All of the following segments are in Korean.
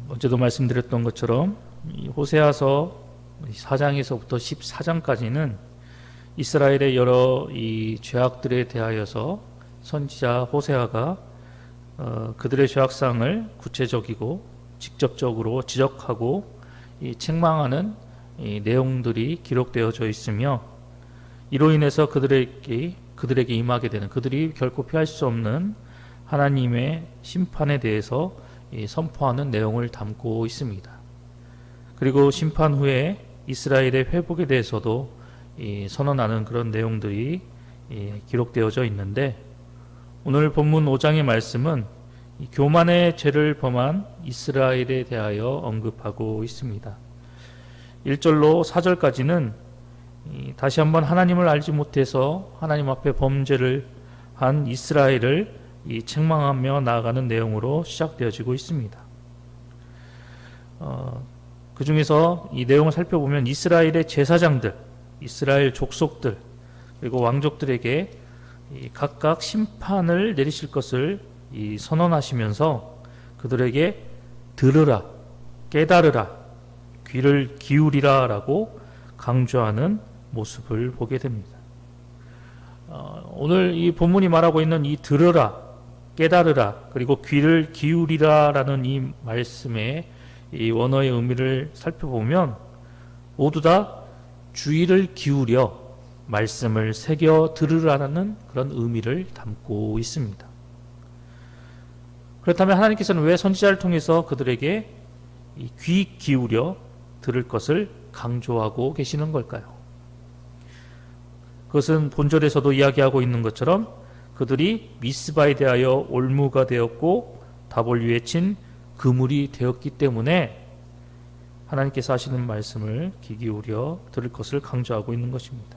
어제도 말씀드렸던 것처럼 이 호세아서 4장에서부터 14장까지는 이스라엘의 여러 이 죄악들에 대하여서 선지자 호세아가 그들의 죄악상을 구체적이고 직접적으로 지적하고 이 책망하는 이 내용들이 기록되어져 있으며, 이로 인해서 그들에게 임하게 되는, 그들이 결코 피할 수 없는 하나님의 심판에 대해서 선포하는 내용을 담고 있습니다. 그리고 심판 후에 이스라엘의 회복에 대해서도 선언하는 그런 내용들이 기록되어져 있는데, 오늘 본문 5장의 말씀은 교만의 죄를 범한 이스라엘에 대하여 언급하고 있습니다. 1절로 4절까지는 다시 한번 하나님을 알지 못해서 하나님 앞에 범죄를 한 이스라엘을 책망하며 나아가는 내용으로 시작되어지고 있습니다. 그 중에서 이 내용을 살펴보면 이스라엘의 제사장들, 이스라엘 족속들, 그리고 왕족들에게 각각 심판을 내리실 것을 선언하시면서 그들에게 들으라, 깨달으라, 귀를 기울이라 라고 강조하는 모습을 보게 됩니다. 오늘 이 본문이 말하고 있는 이 들으라, 깨달으라, 그리고 귀를 기울이라 라는 이 말씀의 이 원어의 의미를 살펴보면 모두 다 주의를 기울여 말씀을 새겨 들으라는 그런 의미를 담고 있습니다. 그렇다면 하나님께서는 왜 선지자를 통해서 그들에게 귀 기울여 들을 것을 강조하고 계시는 걸까요? 그것은 본절에서도 이야기하고 있는 것처럼 그들이 미스바에 대하여 올무가 되었고 다볼 위에 친 그물이 되었기 때문에 하나님께서 하시는 말씀을 귀 기울여 들을 것을 강조하고 있는 것입니다.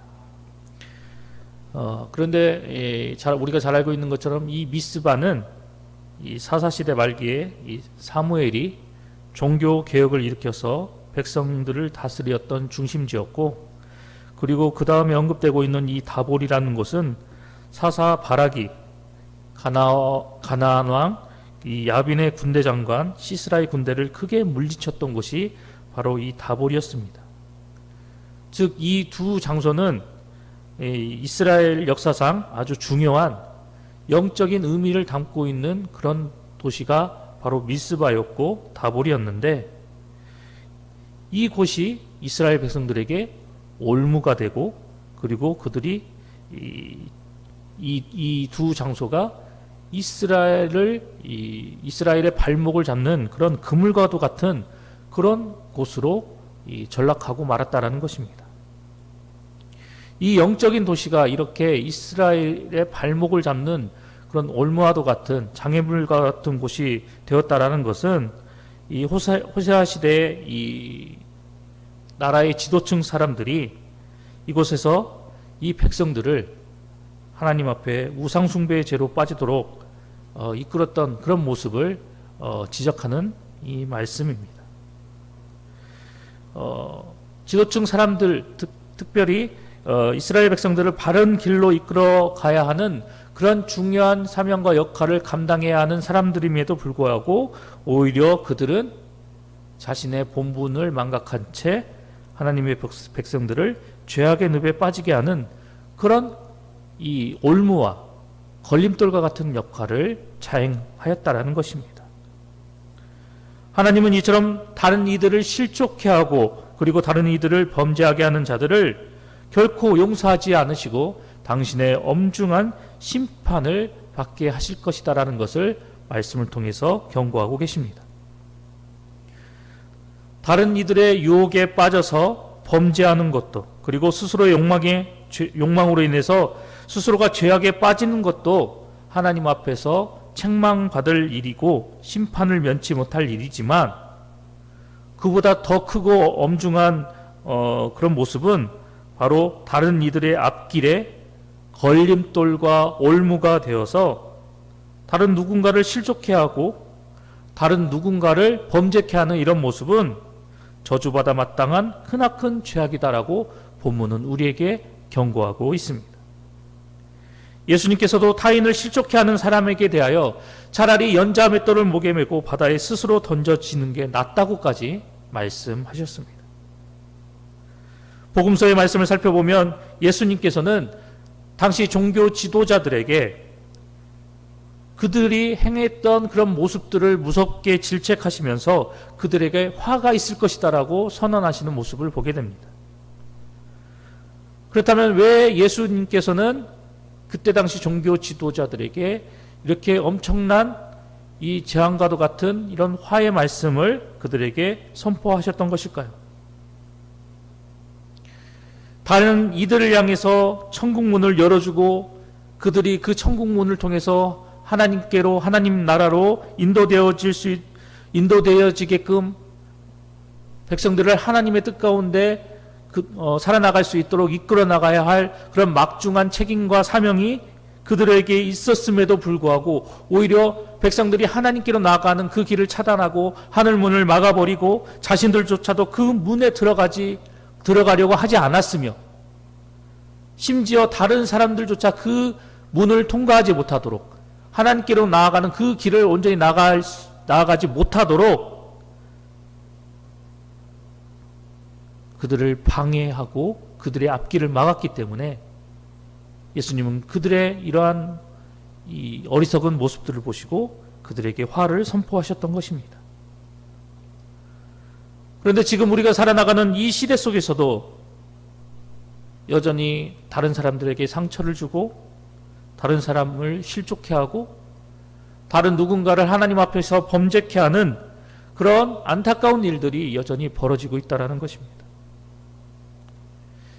그런데 우리가 잘 알고 있는 것처럼 이 미스바는 이 사사시대 말기에 이 사무엘이 종교 개혁을 일으켜서 백성들을 다스렸던 중심지였고, 그리고 그 다음에 언급되고 있는 이 다볼이라는 곳은 사사 바락이 가나안 왕 이 야빈의 군대 장관 시스라의 군대를 크게 물리쳤던 곳이 바로 이 다볼이었습니다. 즉 이 두 장소는 이스라엘 역사상 아주 중요한 영적인 의미를 담고 있는 그런 도시가 바로 미스바였고 다볼이었는데, 이 곳이 이스라엘 백성들에게 올무가 되고, 그리고 그들이 이 두 장소가 이스라엘의 발목을 잡는 그런 그물과도 같은 그런 곳으로 전락하고 말았다라는 것입니다. 이 영적인 도시가 이렇게 이스라엘의 발목을 잡는 그런 올무와도 같은 장애물과 같은 곳이 되었다라는 것은 이 호세아 시대의 이 나라의 지도층 사람들이 이곳에서 이 백성들을 하나님 앞에 우상 숭배의 죄로 빠지도록 이끌었던 그런 모습을 지적하는 이 말씀입니다. 지도층 사람들, 특별히 이스라엘 백성들을 바른 길로 이끌어 가야 하는 그런 중요한 사명과 역할을 감당해야 하는 사람들임에도 불구하고 오히려 그들은 자신의 본분을 망각한 채 하나님의 백성들을 죄악의 늪에 빠지게 하는 그런 이 올무와 걸림돌과 같은 역할을 자행하였다라는 것입니다. 하나님은 이처럼 다른 이들을 실족해 하고 그리고 다른 이들을 범죄하게 하는 자들을 결코 용서하지 않으시고 당신의 엄중한 심판을 받게 하실 것이다라는 것을 말씀을 통해서 경고하고 계십니다. 다른 이들의 유혹에 빠져서 범죄하는 것도, 그리고 스스로의 욕망으로 인해서 스스로가 죄악에 빠지는 것도 하나님 앞에서 책망받을 일이고 심판을 면치 못할 일이지만, 그보다 더 크고 엄중한 그런 모습은 바로 다른 이들의 앞길에 걸림돌과 올무가 되어서 다른 누군가를 실족해 하고 다른 누군가를 범죄케 하는 이런 모습은 저주받아 마땅한 크나큰 죄악이다라고 본문은 우리에게 경고하고 있습니다. 예수님께서도 타인을 실족해 하는 사람에게 대하여 차라리 연자 맷돌을 목에 메고 바다에 스스로 던져지는 게 낫다고까지 말씀하셨습니다. 복음서의 말씀을 살펴보면 예수님께서는 당시 종교 지도자들에게 그들이 행했던 그런 모습들을 무섭게 질책하시면서 그들에게 화가 있을 것이다라고 선언하시는 모습을 보게 됩니다. 그렇다면 왜 예수님께서는 그때 당시 종교 지도자들에게 이렇게 엄청난 이 재앙과도 같은 이런 화의 말씀을 그들에게 선포하셨던 것일까요? 다른 이들을 향해서 천국문을 열어주고 그들이 그 천국문을 통해서 하나님께로, 하나님 나라로 인도되어지게끔 백성들을 하나님의 뜻 가운데 살아나갈 수 있도록 이끌어 나가야 할 그런 막중한 책임과 사명이 그들에게 있었음에도 불구하고 오히려 백성들이 하나님께로 나아가는 그 길을 차단하고 하늘문을 막아버리고 자신들조차도 그 문에 들어가려고 하지 않았으며 심지어 다른 사람들조차 그 문을 통과하지 못하도록 하나님께로 나아가는 그 길을 온전히 나아가지 못하도록 그들을 방해하고 그들의 앞길을 막았기 때문에 예수님은 그들의 이러한 이 어리석은 모습들을 보시고 그들에게 화를 선포하셨던 것입니다. 그런데 지금 우리가 살아나가는 이 시대 속에서도 여전히 다른 사람들에게 상처를 주고 다른 사람을 실족해 하고 다른 누군가를 하나님 앞에서 범죄케 하는 그런 안타까운 일들이 여전히 벌어지고 있다는 것입니다.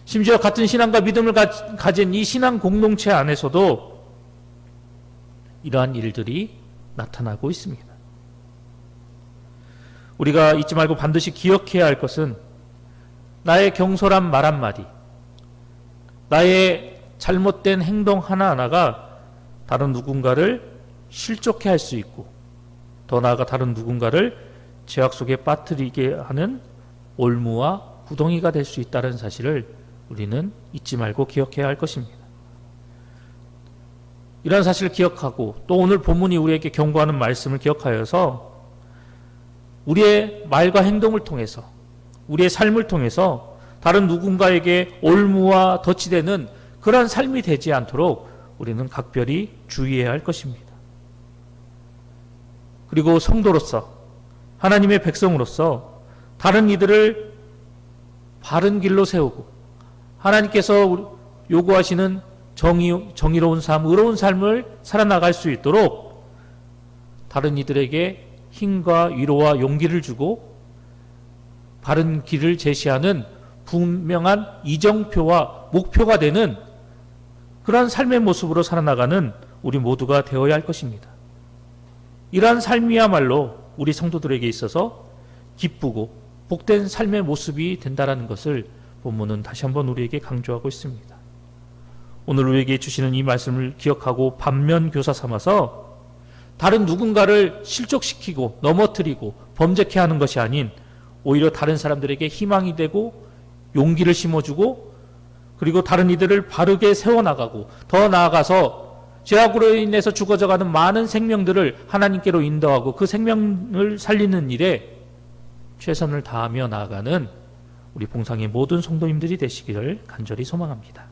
심지어 같은 신앙과 믿음을 가진 이 신앙 공동체 안에서도 이러한 일들이 나타나고 있습니다. 우리가 잊지 말고 반드시 기억해야 할 것은 나의 경솔한 말 한마디, 나의 잘못된 행동 하나하나가 다른 누군가를 실족해 할 수 있고 더 나아가 다른 누군가를 죄악 속에 빠뜨리게 하는 올무와 구덩이가 될 수 있다는 사실을 우리는 잊지 말고 기억해야 할 것입니다. 이러한 사실을 기억하고 또 오늘 본문이 우리에게 경고하는 말씀을 기억하여서 우리의 말과 행동을 통해서 우리의 삶을 통해서 다른 누군가에게 올무와 덫이 되는 그러한 삶이 되지 않도록 우리는 각별히 주의해야 할 것입니다. 그리고 성도로서 하나님의 백성으로서 다른 이들을 바른 길로 세우고 하나님께서 요구하시는 정의로운 삶, 의로운 삶을 살아나갈 수 있도록 다른 이들에게 힘과 위로와 용기를 주고 바른 길을 제시하는 분명한 이정표와 목표가 되는 그러한 삶의 모습으로 살아나가는 우리 모두가 되어야 할 것입니다. 이러한 삶이야말로 우리 성도들에게 있어서 기쁘고 복된 삶의 모습이 된다는 것을 본문은 다시 한번 우리에게 강조하고 있습니다. 오늘 우리에게 주시는 이 말씀을 기억하고 반면 교사 삼아서 다른 누군가를 실족시키고 넘어뜨리고 범죄케 하는 것이 아닌 오히려 다른 사람들에게 희망이 되고 용기를 심어주고 그리고 다른 이들을 바르게 세워나가고 더 나아가서 죄악으로 인해서 죽어져가는 많은 생명들을 하나님께로 인도하고 그 생명을 살리는 일에 최선을 다하며 나아가는 우리 봉상의 모든 성도님들이 되시기를 간절히 소망합니다.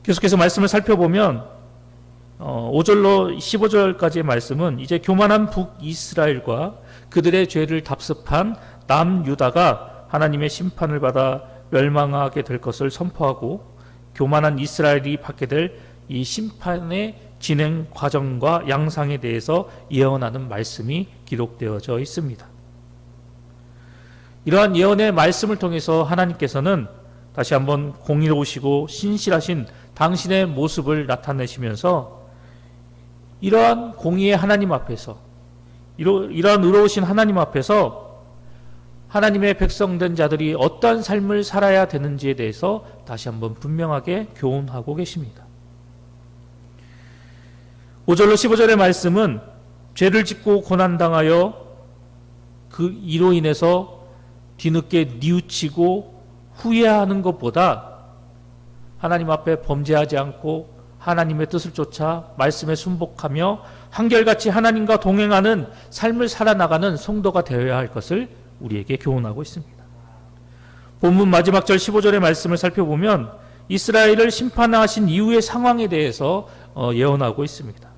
계속해서 말씀을 살펴보면 5절로 15절까지의 말씀은 이제 교만한 북이스라엘과 그들의 죄를 답습한 남유다가 하나님의 심판을 받아 멸망하게 될 것을 선포하고 교만한 이스라엘이 받게 될 이 심판의 진행 과정과 양상에 대해서 예언하는 말씀이 기록되어져 있습니다. 이러한 예언의 말씀을 통해서 하나님께서는 다시 한번 공의로우시고 신실하신 당신의 모습을 나타내시면서 이러한 공의의 하나님 앞에서 이러한 의로우신 하나님 앞에서 하나님의 백성된 자들이 어떠한 삶을 살아야 되는지에 대해서 다시 한번 분명하게 교훈하고 계십니다. 5절로 15절의 말씀은 죄를 짓고 고난당하여 그 이로 인해서 뒤늦게 뉘우치고 후회하는 것보다 하나님 앞에 범죄하지 않고 하나님의 뜻을 쫓아 말씀에 순복하며 한결같이 하나님과 동행하는 삶을 살아나가는 성도가 되어야 할 것을 우리에게 교훈하고 있습니다. 본문 마지막 절 15절의 말씀을 살펴보면 이스라엘을 심판하신 이후의 상황에 대해서 예언하고 있습니다.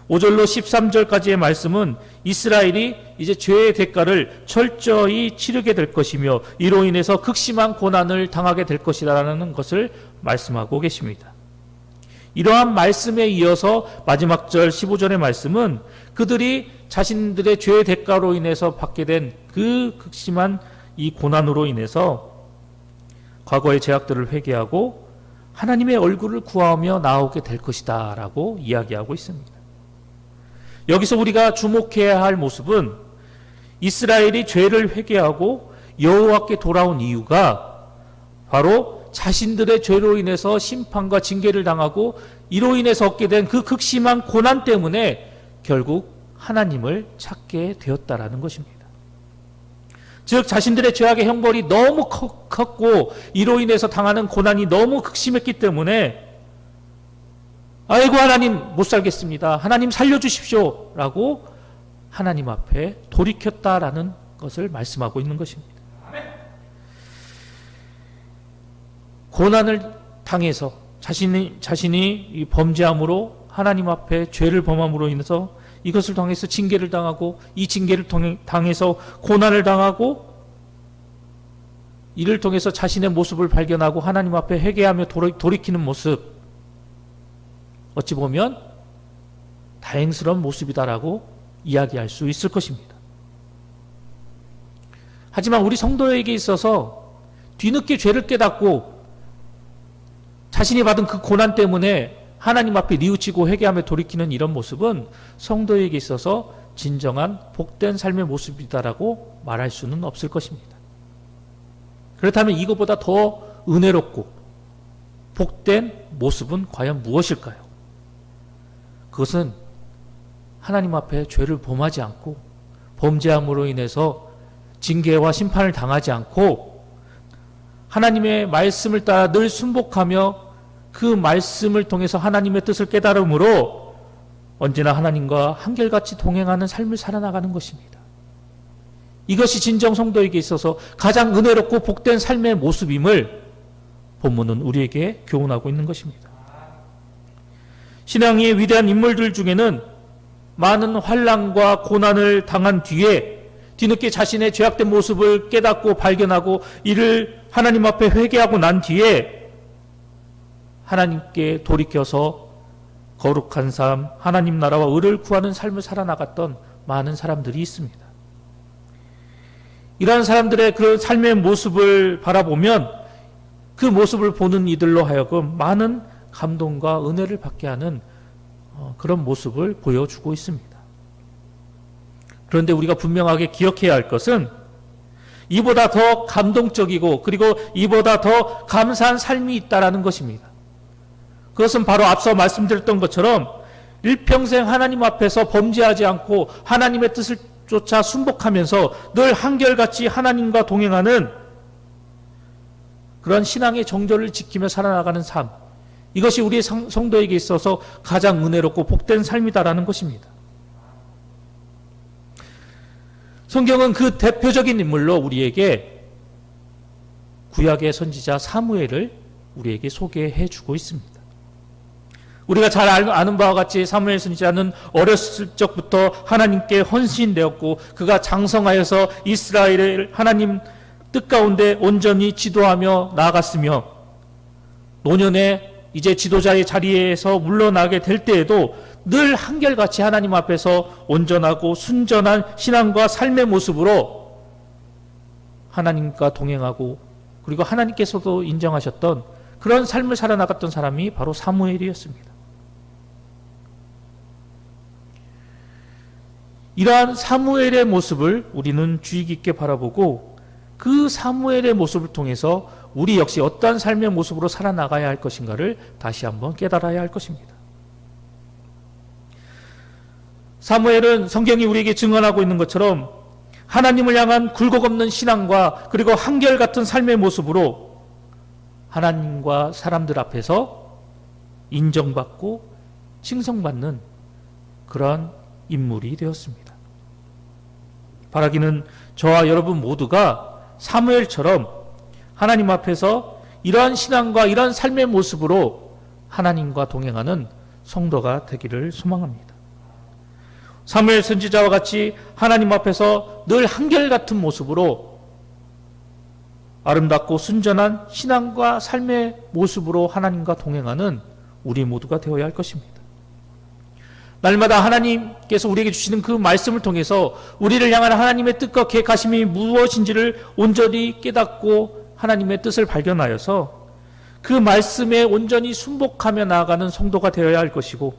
5절로 13절까지의 말씀은 이스라엘이 이제 죄의 대가를 철저히 치르게 될 것이며 이로 인해서 극심한 고난을 당하게 될 것이라는 것을 말씀하고 계십니다. 이러한 말씀에 이어서 마지막 절 15절의 말씀은 그들이 자신들의 죄의 대가로 인해서 받게 된 그 극심한 이 고난으로 인해서 과거의 죄악들을 회개하고 하나님의 얼굴을 구하며 나오게 될 것이다 라고 이야기하고 있습니다. 여기서 우리가 주목해야 할 모습은 이스라엘이 죄를 회개하고 여호와께 돌아온 이유가 바로 자신들의 죄로 인해서 심판과 징계를 당하고 이로 인해서 얻게 된 그 극심한 고난 때문에 결국 하나님을 찾게 되었다라는 것입니다. 즉 자신들의 죄악의 형벌이 너무 컸고 이로 인해서 당하는 고난이 너무 극심했기 때문에 아이고 하나님 못 살겠습니다. 하나님 살려주십시오 라고 하나님 앞에 돌이켰다라는 것을 말씀하고 있는 것입니다. 고난을 당해서 자신이 범죄함으로 하나님 앞에 죄를 범함으로 인해서 이것을 통해서 징계를 당하고 이 징계를 당해서 고난을 당하고 이를 통해서 자신의 모습을 발견하고 하나님 앞에 회개하며 돌이키는 모습, 어찌 보면 다행스러운 모습이다라고 이야기할 수 있을 것입니다. 하지만 우리 성도에게 있어서 뒤늦게 죄를 깨닫고 자신이 받은 그 고난 때문에 하나님 앞에 뉘우치고 회개하며 돌이키는 이런 모습은 성도에게 있어서 진정한 복된 삶의 모습이다라고 말할 수는 없을 것입니다. 그렇다면 이것보다 더 은혜롭고 복된 모습은 과연 무엇일까요? 그것은 하나님 앞에 죄를 범하지 않고 범죄함으로 인해서 징계와 심판을 당하지 않고 하나님의 말씀을 따라 늘 순복하며 그 말씀을 통해서 하나님의 뜻을 깨달음으로 언제나 하나님과 한결같이 동행하는 삶을 살아나가는 것입니다. 이것이 진정 성도에게 있어서 가장 은혜롭고 복된 삶의 모습임을 본문은 우리에게 교훈하고 있는 것입니다. 신앙의 위대한 인물들 중에는 많은 환난과 고난을 당한 뒤에 뒤늦게 자신의 죄악된 모습을 깨닫고 발견하고 이를 하나님 앞에 회개하고 난 뒤에 하나님께 돌이켜서 거룩한 삶, 하나님 나라와 의를 구하는 삶을 살아나갔던 많은 사람들이 있습니다. 이러한 사람들의 그 삶의 모습을 바라보면 그 모습을 보는 이들로 하여금 많은 감동과 은혜를 받게 하는 그런 모습을 보여주고 있습니다. 그런데 우리가 분명하게 기억해야 할 것은 이보다 더 감동적이고 그리고 이보다 더 감사한 삶이 있다라는 것입니다. 그것은 바로 앞서 말씀드렸던 것처럼 일평생 하나님 앞에서 범죄하지 않고 하나님의 뜻을 쫓아 순복하면서 늘 한결같이 하나님과 동행하는 그런 신앙의 정절을 지키며 살아나가는 삶, 이것이 우리의 성도에게 있어서 가장 은혜롭고 복된 삶이다라는 것입니다. 성경은 그 대표적인 인물로 우리에게 구약의 선지자 사무엘을 우리에게 소개해 주고 있습니다. 우리가 잘 아는 바와 같이 사무엘 선지자는 어렸을 적부터 하나님께 헌신되었고 그가 장성하여서 이스라엘을 하나님 뜻 가운데 온전히 지도하며 나아갔으며 노년에 이제 지도자의 자리에서 물러나게 될 때에도 늘 한결같이 하나님 앞에서 온전하고 순전한 신앙과 삶의 모습으로 하나님과 동행하고 그리고 하나님께서도 인정하셨던 그런 삶을 살아나갔던 사람이 바로 사무엘이었습니다. 이러한 사무엘의 모습을 우리는 주의 깊게 바라보고 그 사무엘의 모습을 통해서 우리 역시 어떠한 삶의 모습으로 살아나가야 할 것인가를 다시 한번 깨달아야 할 것입니다. 사무엘은 성경이 우리에게 증언하고 있는 것처럼 하나님을 향한 굴곡 없는 신앙과 그리고 한결같은 삶의 모습으로 하나님과 사람들 앞에서 인정받고 칭송받는 그런 인물이 되었습니다. 바라기는 저와 여러분 모두가 사무엘처럼 하나님 앞에서 이러한 신앙과 이러한 삶의 모습으로 하나님과 동행하는 성도가 되기를 소망합니다. 사무엘 선지자와 같이 하나님 앞에서 늘 한결같은 모습으로 아름답고 순전한 신앙과 삶의 모습으로 하나님과 동행하는 우리 모두가 되어야 할 것입니다. 날마다 하나님께서 우리에게 주시는 그 말씀을 통해서 우리를 향한 하나님의 뜻과 계획하심이 무엇인지를 온전히 깨닫고 하나님의 뜻을 발견하여서 그 말씀에 온전히 순복하며 나아가는 성도가 되어야 할 것이고,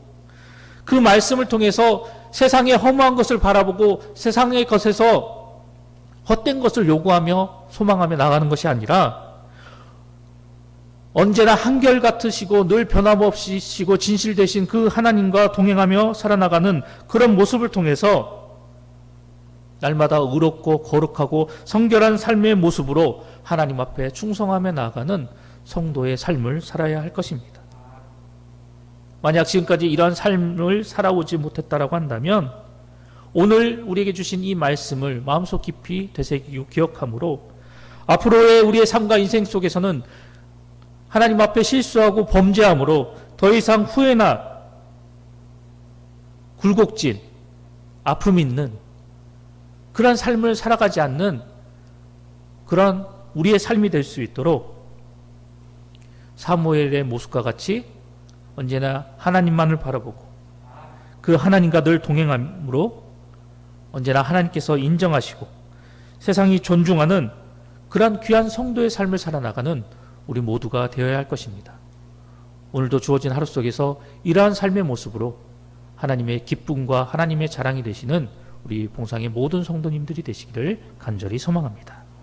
그 말씀을 통해서 세상의 허무한 것을 바라보고 세상의 것에서 헛된 것을 요구하며 소망하며 나가는 것이 아니라 언제나 한결같으시고 늘 변함없으시고 진실되신 그 하나님과 동행하며 살아나가는 그런 모습을 통해서 날마다 의롭고 거룩하고 성결한 삶의 모습으로 하나님 앞에 충성하며 나아가는 성도의 삶을 살아야 할 것입니다. 만약 지금까지 이러한 삶을 살아오지 못했다라고 한다면 오늘 우리에게 주신 이 말씀을 마음속 깊이 되새기고 기억함으로 앞으로의 우리의 삶과 인생 속에서는 하나님 앞에 실수하고 범죄함으로 더 이상 후회나 굴곡진, 아픔 있는 그런 삶을 살아가지 않는 그런 우리의 삶이 될 수 있도록 사무엘의 모습과 같이 언제나 하나님만을 바라보고 그 하나님과 늘 동행함으로 언제나 하나님께서 인정하시고 세상이 존중하는 그런 귀한 성도의 삶을 살아나가는 우리 모두가 되어야 할 것입니다. 오늘도 주어진 하루 속에서 이러한 삶의 모습으로 하나님의 기쁨과 하나님의 자랑이 되시는 우리 봉상의 모든 성도님들이 되시기를 간절히 소망합니다.